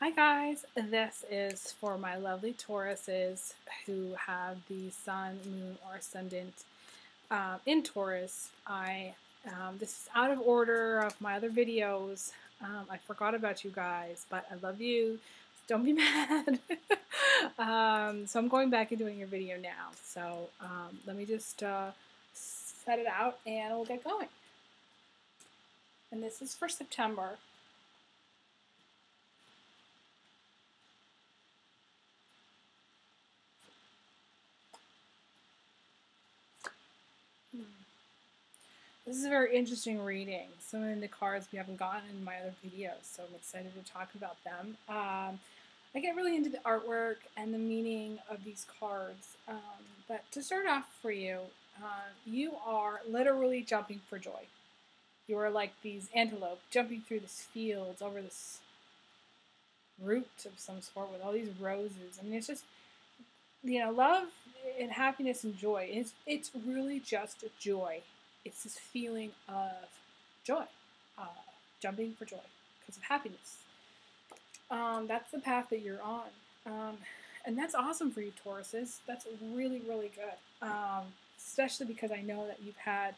Hi guys, this is for my lovely Tauruses who have the sun, moon, or ascendant in Taurus. This is out of order of my other videos. I forgot about you guys, but I love you. Don't be mad. So I'm going back and doing your video now. So let me just set it out and we'll get going. And this is for September. This is a very interesting reading. Some of the cards we haven't gotten in my other videos, so I'm excited to talk about them. I get really into the artwork and the meaning of these cards. But to start off for you, you are literally jumping for joy. You are like these antelope jumping through this fields over this root of some sort with all these roses. I mean, it's just, love and happiness and joy. It's really just a joy. It's this feeling of joy, jumping for joy because of happiness. That's the path that you're on. And that's awesome for you, Tauruses. That's really, really good. Especially because I know that you've had,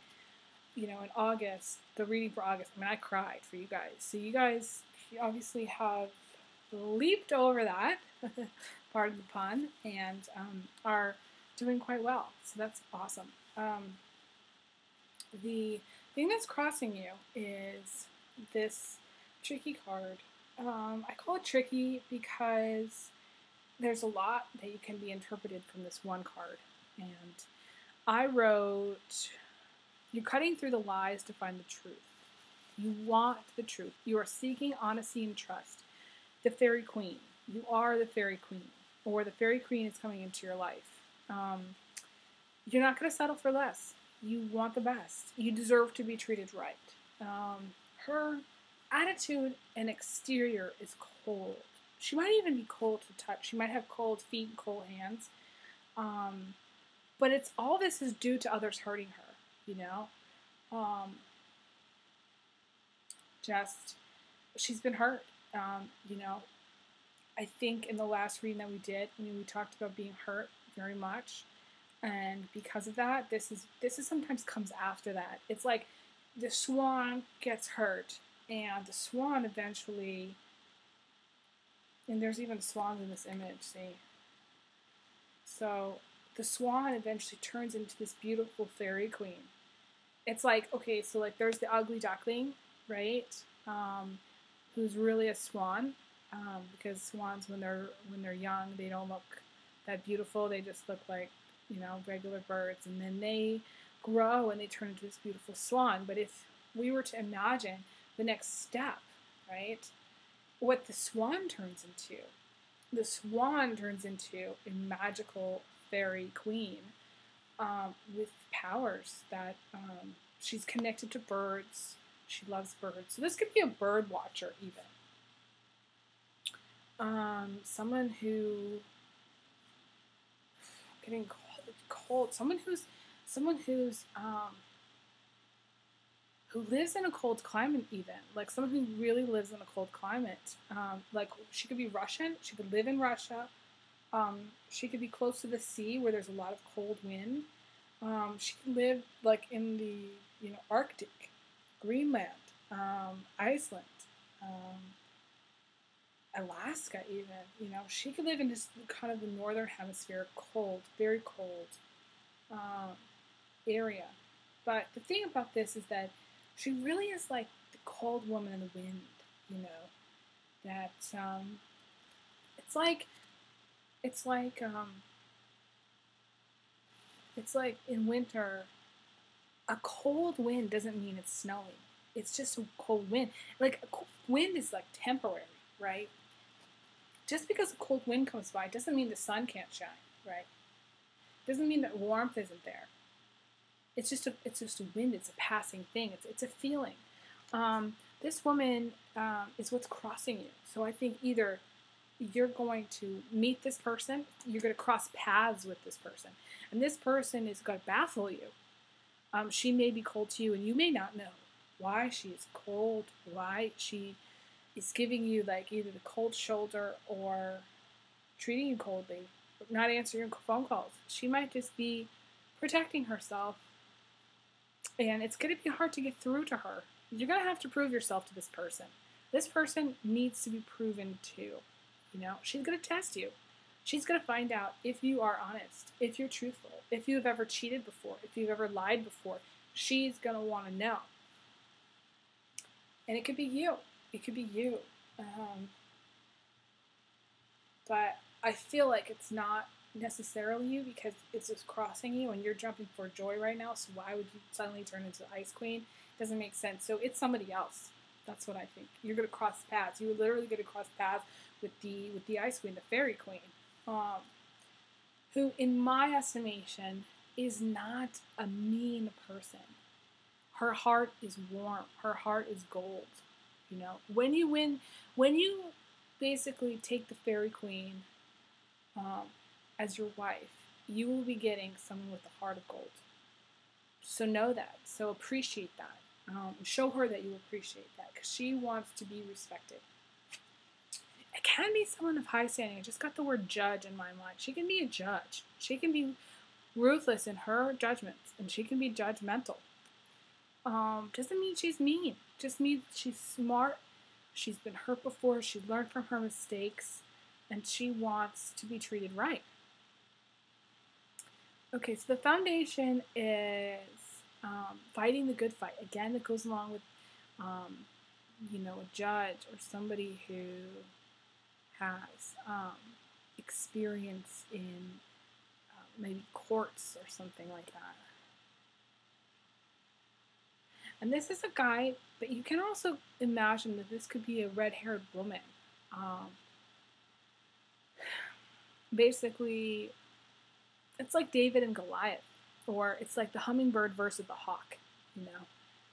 in August, the reading for August. I mean, I cried for you guys. So you guys obviously have leaped over that, part of the pun, and are doing quite well. So that's awesome. The thing that's crossing you is this tricky card. I call it tricky because there's a lot that you can be interpreted from this one card. And I wrote, you're cutting through the lies to find the truth. You want the truth. You are seeking honesty and trust. The Fairy Queen. You are the Fairy Queen. Or the Fairy Queen is coming into your life. You're not going to settle for less. You want the best. You deserve to be treated right. Her attitude and exterior is cold. She might even be cold to touch. She might have cold feet and cold hands. But it's all this is due to others hurting her, just, she's been hurt. I think in the last reading that we did, we talked about being hurt very much. And because of that, this is sometimes comes after that. It's like the swan gets hurt, and the swan eventually, and there's even swans in this image, see? So the swan eventually turns into this beautiful fairy queen. It's like, okay, so like there's the ugly duckling, right? Who's really a swan, because swans when they're young, they don't look that beautiful. They just look like regular birds, and then they grow and they turn into this beautiful swan. But if we were to imagine the next step, right, what the swan turns into a magical fairy queen with powers that she's connected to birds. She loves birds. So this could be a bird watcher even. Someone who getting cold. Someone who's who lives in a cold climate even. Like someone who really lives in a cold climate. Like she could be Russian. She could live in Russia. She could be close to the sea where there's a lot of cold wind. She could live like in the Arctic, Greenland, Iceland, Alaska even. She could live in this kind of the northern hemisphere, cold, very cold area. But the thing about this is that she really is like the cold woman in the wind, that it's like in winter, a cold wind doesn't mean it's snowing. It's just a cold wind. Like a cold wind is like temporary, right? Just because a cold wind comes by doesn't mean the sun can't shine, right? Doesn't mean that warmth isn't there. It's just a wind. It's a passing thing. It's a feeling. This woman is what's crossing you. So I think either you're going to meet this person, you're going to cross paths with this person, and this person is going to baffle you. She may be cold to you, and you may not know why she is cold, why she is giving you like either the cold shoulder or treating you coldly, not answering your phone calls. She might just be protecting herself, and it's going to be hard to get through to her. You're going to have to prove yourself to this person. This person needs to be proven too. You know, she's going to test you. She's going to find out if you are honest, if you're truthful, if you've ever cheated before, if you've ever lied before. She's going to want to know. And it could be you. It could be you. But I feel like it's not necessarily you because it's just crossing you and you're jumping for joy right now. So why would you suddenly turn into the Ice Queen? It doesn't make sense. So it's somebody else. That's what I think. You're going to cross paths. You were literally going to cross paths with the Ice Queen, the Fairy Queen, who, in my estimation, is not a mean person. Her heart is warm. Her heart is gold. You know, when you basically take the Fairy Queen as your wife, you will be getting someone with a heart of gold. So know that. So appreciate that. Show her that you appreciate that because she wants to be respected. It can be someone of high standing. I just got the word judge in my mind. She can be a judge. She can be ruthless in her judgments, and she can be judgmental. Doesn't mean she's mean. Just means she's smart. She's been hurt before. She learned from her mistakes, and she wants to be treated right. Okay, so the foundation is fighting the good fight. Again, it goes along with, a judge or somebody who has experience in maybe courts or something like that. And this is a guy, but you can also imagine that this could be a red-haired woman. Basically, it's like David and Goliath, or it's like the hummingbird versus the hawk, you know.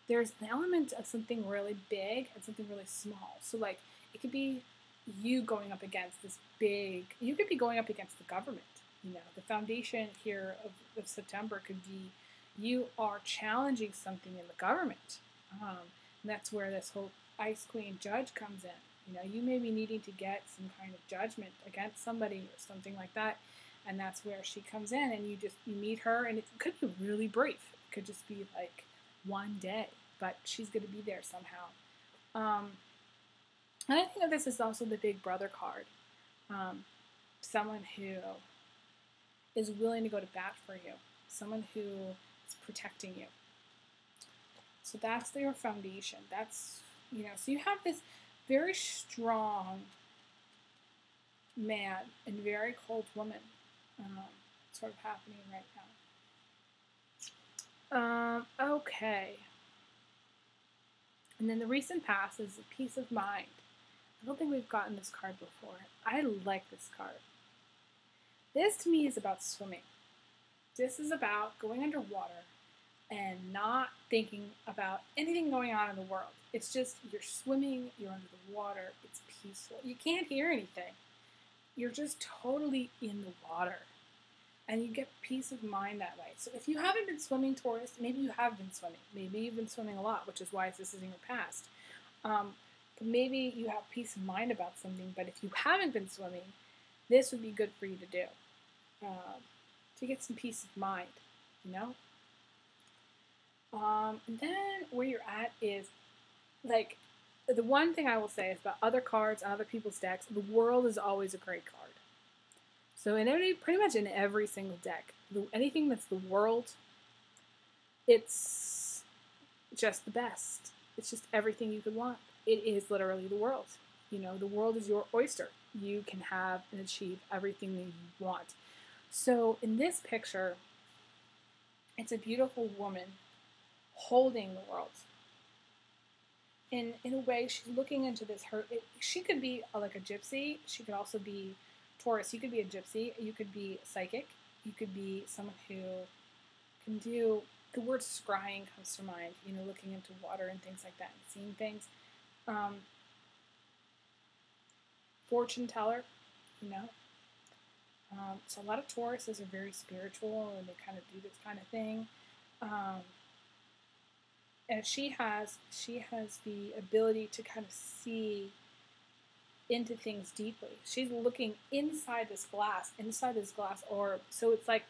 There's an element of something really big and something really small. So, like, it could be you going up against this big, you could be going up against the government, you know. The foundation here of September could be you are challenging something in the government. And that's where this whole Ice Queen judge comes in. You know, you may be needing to get some kind of judgment against somebody or something like that. And that's where she comes in, and you meet her, and it could be really brief. It could just be like one day, but she's going to be there somehow. And I think that this is also the Big Brother card. Someone who is willing to go to bat for you. Someone who is protecting you. So that's your foundation. That's, you know, so you have this very strong man and very cold woman sort of happening right now. Okay. And then the recent past is a peace of mind. I don't think we've gotten this card before. I like this card. This to me is about swimming. This is about going underwater and not thinking about anything going on in the world. It's just you're swimming, you're under the water, it's peaceful. You can't hear anything. You're just totally in the water. And you get peace of mind that way. So if you haven't been swimming, Taurus, maybe you have been swimming. Maybe you've been swimming a lot, which is why this is in your past. But maybe you have peace of mind about something. But if you haven't been swimming, this would be good for you to do. To get some peace of mind, you know? And then where you're at is, like, the one thing I will say is about other cards and other people's decks, the world is always a great card. So pretty much in every single deck, anything that's the world, it's just the best. It's just everything you could want. It is literally the world. You know, the world is your oyster. You can have and achieve everything that you want. So in this picture, it's a beautiful woman holding the world. In a way, she's looking into this. She could be like a gypsy. She could also be Taurus. You could be a gypsy. You could be psychic. You could be someone who can do, the word scrying comes to mind, you know, looking into water and things like that and seeing things. Fortune teller, you know. So a lot of Tauruses are very spiritual and they kind of do this kind of thing. And she has the ability to kind of see into things deeply. She's looking inside this glass orb. So it's like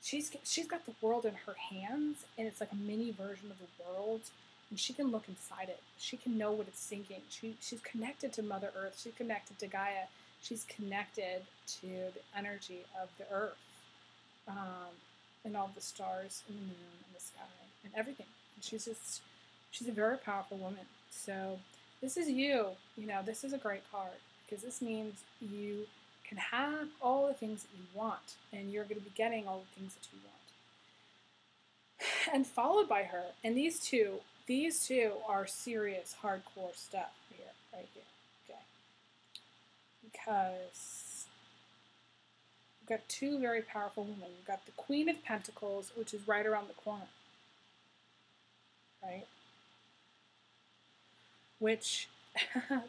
she's got the world in her hands, and it's like a mini version of the world, and she can look inside it. She can know what it's thinking. She's connected to Mother Earth. She's connected to Gaia. She's connected to the energy of the Earth, and all the stars and the moon and the sky and everything. And she's a very powerful woman. So this is you. You know, this is a great card because this means you can have all the things that you want, and you're going to be getting all the things that you want. And followed by her. And these two are serious, hardcore stuff here, right here. Okay. Because we've got two very powerful women. We've got the Queen of Pentacles, which is right around the corner. Right? Which,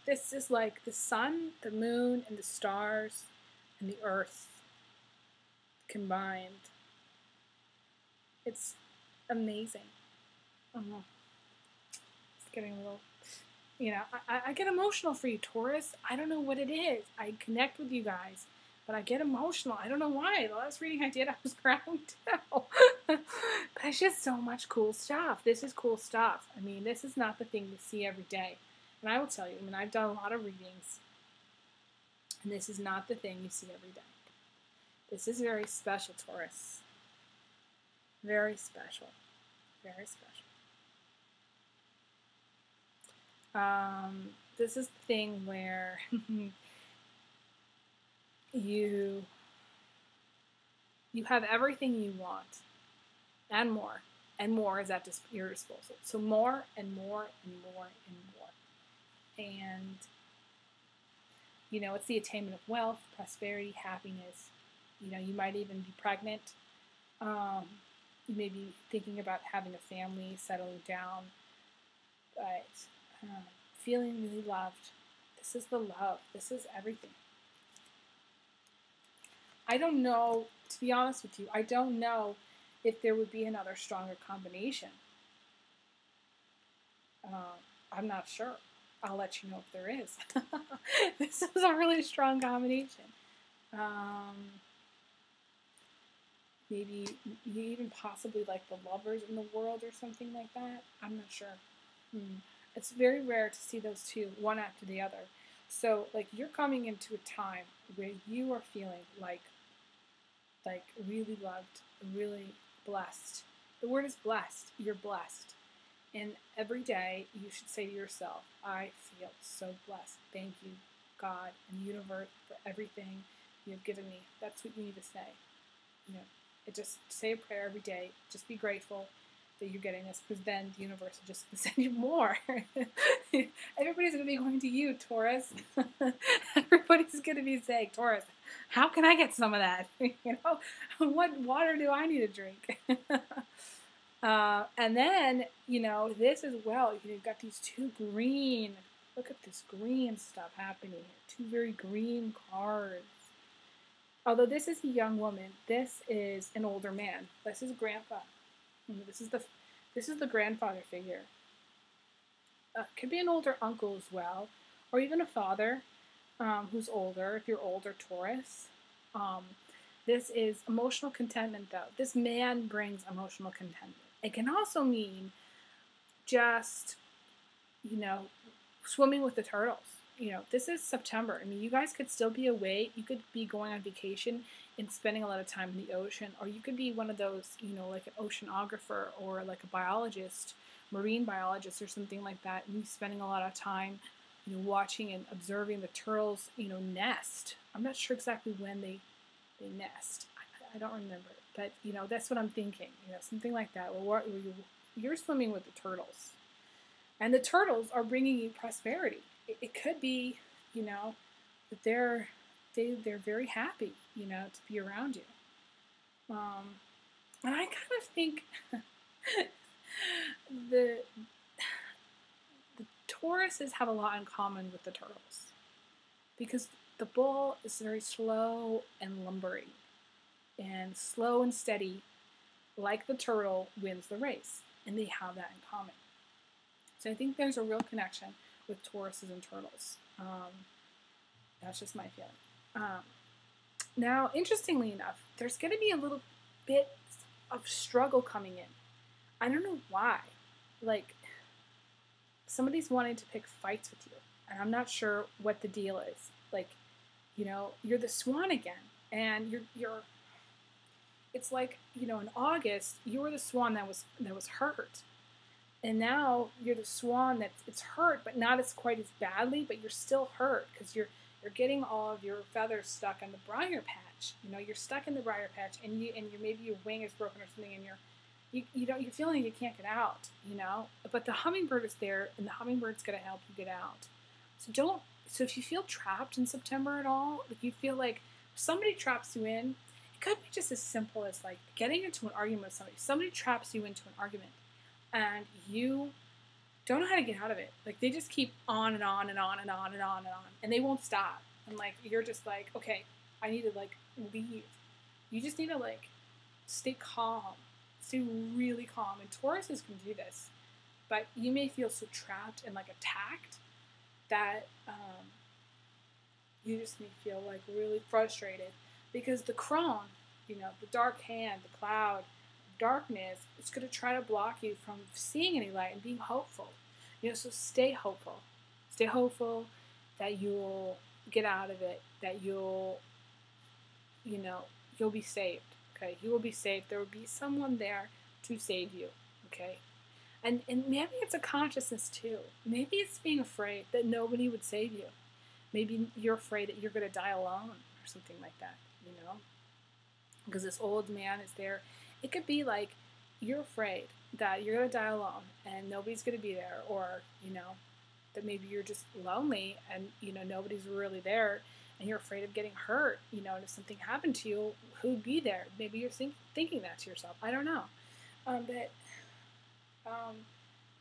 this is like the sun, the moon, and the stars, and the earth combined. It's amazing. It's getting a little, I get emotional for you, Taurus. I don't know what it is. I connect with you guys, but I get emotional. I don't know why. The last reading I did, I was crying too. But it's just so much cool stuff. This is cool stuff. I mean, this is not the thing you see every day. And I will tell you, I mean, I've done a lot of readings, and this is not the thing you see every day. This is very special, Taurus. Very special. Very special. This is the thing where you have everything you want, and more is at your disposal. So more and more and more and more. And, it's the attainment of wealth, prosperity, happiness. You might even be pregnant. You may be thinking about having a family, settling down. But feeling really loved. This is the love. This is everything. I don't know, to be honest with you, I don't know if there would be another stronger combination. I'm not sure. I'll let you know if there is. This is a really strong combination. Maybe you even possibly like the lovers in the world or something like that. I'm not sure. It's very rare to see those two, one after the other. So, like, you're coming into a time where you are feeling like really loved, really blessed. The word is blessed. You're blessed. And every day you should say to yourself, I feel so blessed. Thank you, God and the universe, for everything you've given me. That's what you need to say. Just say a prayer every day. Just be grateful that you're getting this, because then the universe will just send you more. Everybody's going to be going to you, Taurus. Everybody's going to be saying, Taurus, how can I get some of that? What water do I need to drink? And then, this as well, you've got these two green, look at this green stuff happening here. Two very green cards. Although this is a young woman, this is an older man. This is grandpa. This is the grandfather figure. Could be an older uncle as well, or even a father who's older, if you're older, Taurus. This is emotional contentment, though. This man brings emotional contentment. It can also mean just, swimming with the turtles. This is September. I mean, you guys could still be away. You could be going on vacation and spending a lot of time in the ocean, or you could be one of those, like an oceanographer or like a biologist, marine biologist or something like that, and you spending a lot of time, watching and observing the turtles, nest. I'm not sure exactly when they nest. I don't remember, but that's what I'm thinking. Something like that. Where you're swimming with the turtles, and the turtles are bringing you prosperity. It could be, that they're very happy, to be around you. And I kind of think the Tauruses have a lot in common with the turtles, because the bull is very slow and lumbering, and slow and steady, like the turtle, wins the race, and they have that in common. So I think there's a real connection with Tauruses and turtles. That's just my feeling. Now, interestingly enough, there's going to be a little bit of struggle coming in. I don't know why. Like, somebody's wanting to pick fights with you, and I'm not sure what the deal is. Like, you're the swan again, and you're. It's like, in August you were the swan that was hurt, and now you're the swan it's hurt, but not as quite as badly, but you're still hurt because you're getting all of your feathers stuck in the briar patch. You're stuck in the briar patch, and maybe your wing is broken or something, and you're feeling you can't get out. But the hummingbird is there, and the hummingbird's going to help you get out. So if you feel trapped in September at all, if you feel like somebody traps you in, it could be just as simple as like getting into an argument with somebody. Somebody traps you into an argument, and you don't know how to get out of it. Like, they just keep on and on and on and on and on and on, and they won't stop. And like, you're just like, okay, I need to like leave. You just need to like stay calm, stay really calm. And Tauruses can do this, but you may feel so trapped and like attacked that you just may feel like really frustrated, because the crone, the dark hand, the cloud, darkness, it's going to try to block you from seeing any light and being hopeful. So stay hopeful. Stay hopeful that you'll get out of it, that you'll be saved. Okay, you will be saved. There will be someone there to save you. Okay, and maybe it's a consciousness too. Maybe it's being afraid that nobody would save you. Maybe you're afraid that you're going to die alone or something like that. Because this old man is there. It could be like you're afraid that you're going to die alone and nobody's going to be there, or, that maybe you're just lonely and, nobody's really there, and you're afraid of getting hurt, and if something happened to you, who'd be there? Maybe you're thinking that to yourself. I don't know.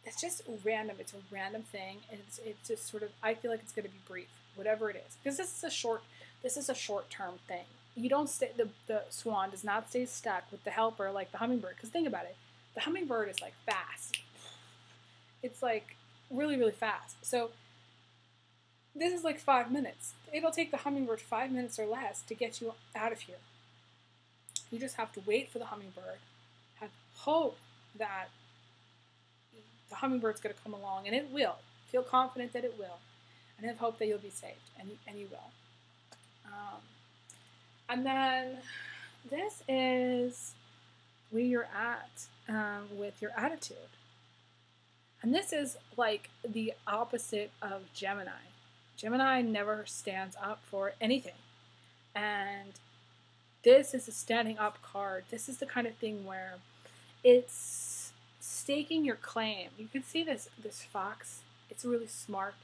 It's just random. It's a random thing, and it's just sort of, I feel like it's going to be brief, whatever it is, because this is a short-term thing. You don't stay, the swan does not stay stuck with the helper like the hummingbird. Because think about it, the hummingbird is like fast. It's like really, really fast. So this is like 5 minutes. It'll take the hummingbird 5 minutes or less to get you out of here. You just have to wait for the hummingbird, have hope that the hummingbird's going to come along, and it will. Feel confident that it will, and have hope that you'll be saved, and you will. And then this is where you're at with your attitude. And this is like the opposite of Gemini. Gemini never stands up for anything. And this is a standing up card. This is the kind of thing where it's staking your claim. You can see this fox. It's really smart.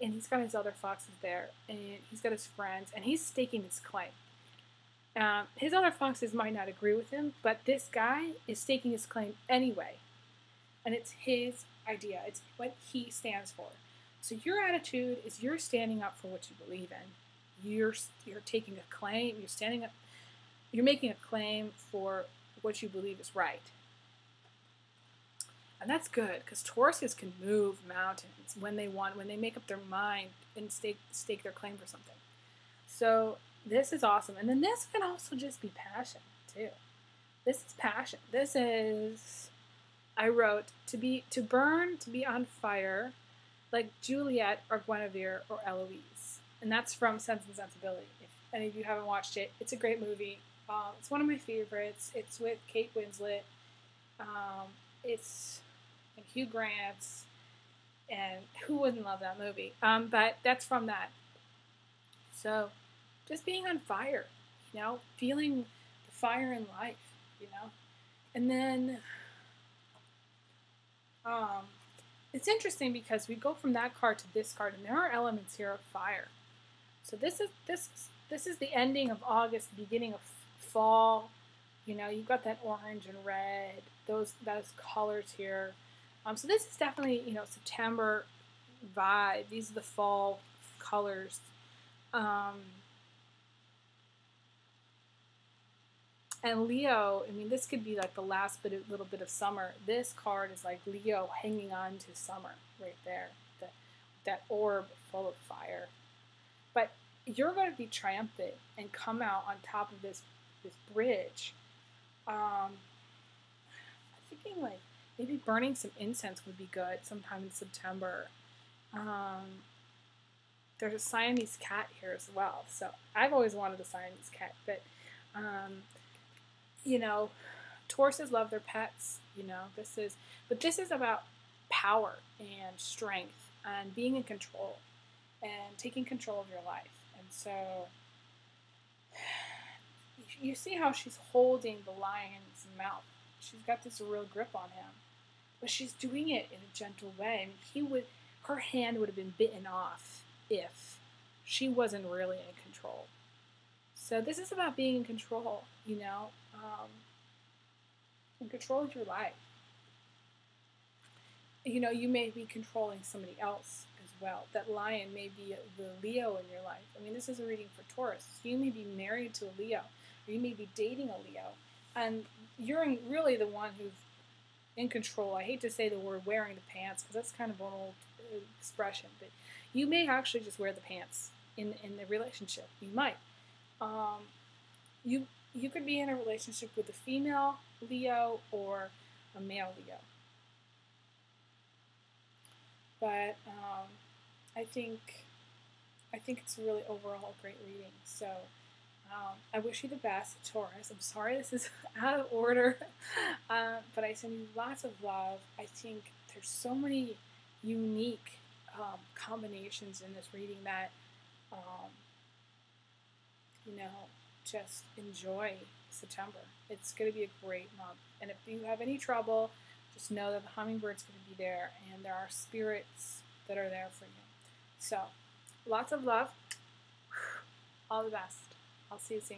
And he's got his other foxes there. And he's got his friends. And he's staking his claim. His other foxes might not agree with him, but this guy is staking his claim anyway. And it's his idea. It's what he stands for. So your attitude is you're standing up for what you believe in. You're taking a claim. You're standing up. You're making a claim for what you believe is right. And that's good, because Tauruses can move mountains when they want, when they make up their mind and stake their claim for something. So this is awesome. And then this can also just be passion, too. This is passion. This is, I wrote, to burn, to be on fire, like Juliet or Guinevere or Eloise. And that's from Sense and Sensibility. If any of you haven't watched it, it's a great movie. It's one of my favorites. It's with Kate Winslet. It's and Hugh Grant. And who wouldn't love that movie? But that's from that. So just being on fire, feeling the fire in life, And then it's interesting because we go from that card to this card, and there are elements here of fire. So this is the ending of August, beginning of fall. You've got that orange and red, those colors here. So this is definitely, September vibe. These are the fall colors. And Leo, this could be like the last little bit of summer. This card is like Leo hanging on to summer right there. That orb full of fire. But you're going to be triumphant and come out on top of this bridge. I'm thinking like maybe burning some incense would be good sometime in September. Um, there's a Siamese cat here as well, so I've always wanted a Siamese cat, but um, you know, Tauruses love their pets. This is about power and strength and being in control and taking control of your life. And so you see how she's holding the lion's mouth. She's got this real grip on him, but she's doing it in a gentle way. I mean, her hand would have been bitten off if she wasn't really in control. So this is about being in control, in control of your life. You may be controlling somebody else as well. That lion may be the Leo in your life. I mean, this is a reading for Taurus. You may be married to a Leo, or you may be dating a Leo, and you're really the one who's in control. I hate to say the word wearing the pants because that's kind of an old expression, but you may actually just wear the pants in the relationship. You might. You could be in a relationship with a female Leo or a male Leo. But I think it's really overall a great reading. So I wish you the best, Taurus. I'm sorry this is out of order, but I send you lots of love. I think there's so many unique combinations in this reading that just enjoy September. It's going to be a great month. And if you have any trouble, just know that the hummingbird's going to be there and there are spirits that are there for you. So, lots of love. All the best. I'll see you soon.